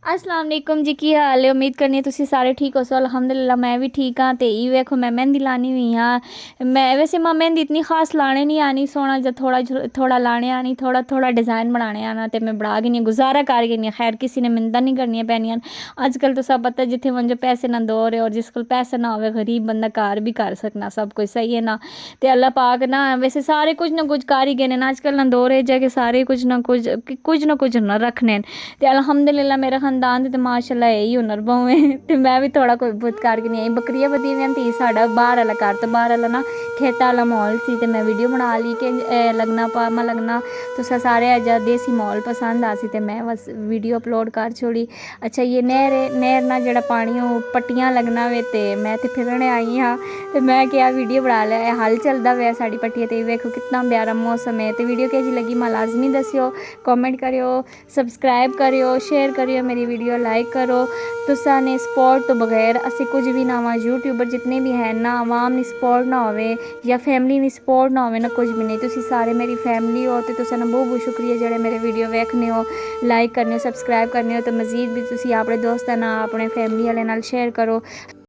अस्सलाम वालेकुम जी, की हाल है। उम्मीद करनी है तुसी सारे ठीक हो सो। अल्हम्दुलिल्लाह मैं भी ठीक हाँ। तो ये वेखो मैं मेहंदी लानी हुई हाँ। मैं वैसे मैं मेहंदी इतनी खास लाने नहीं आनी, सोना जो थोड़ा थोड़ा लाने आनी, थोड़ा थोड़ा डिज़ाइन बनाने आना, तो मैं बना गई गुजारा कर गई। खैर किसी ने मिन्नतां नहीं करनियां पैनियां। अजकल तो सब पता जिथे मंजो पैसे ना दो रहे, और जिस को पैसे ना हो गरीब बंदा घर भी कर सकना, सब कुछ सही है ना। तो अल्लाह पाक ना वैसे सारे कुछ ना कुछ कर ही गए ना। अजकल ना दो रहे जाके सारे कुछ ना रखने। ते अल्हम्दुलिल्लाह मेरा खानदान ते माशाल्लाह यही हुनर भावें ते मैं भी थोड़ा कोई बहुत करके नहीं आई। बकरियां बदी हुई थी साढ़ा बाहर वाला घर, तो बाहर वाला ना खेता वाला माहौल सी, ते मैं वीडियो बना ली कि लगना पामा लगना तुसा सारे अज देसी माहौल पसंद आ सी, ते मैं बस वीडियो अपलोड कर छोड़ी। अच्छा ये नहर है, नहर ना जड़ा पानी पट्टियां लगना वे, ते मैं ते फिरने आई हाँ। तो मैं क्या वीडियो बना लिया, हल चलता पाया साड़ी पट्टिया, तो वेखो कितना प्यारा मौसम है। तो वीडियो कैसी लगी मैं लाजमी दस्यो, कमेंट करियो, सब्सक्राइब करियो, शेयर करियो, मेरी वीडियो लाइक करो। तुसा ने सपोर्ट तो बगैर असी कुछ भी ना वा। यूट्यूबर जितने भी हैं ना, आवाम ने सपोर्ट ना होवे या फैमिली ने सपोर्ट ना होवे ना, कुछ भी नहीं। तुसी सारे मेरी फैमिली हो, तो तुसा ना बहुत बहुत शुक्रिया जेड़े मेरे वीडियो वेखने हो, लाइक करने हो, सब्सक्राइब करने हो। तो मजीद भी तुसी अपने दोस्तां नाल अपने फैमिली वाले नाल शेयर करो।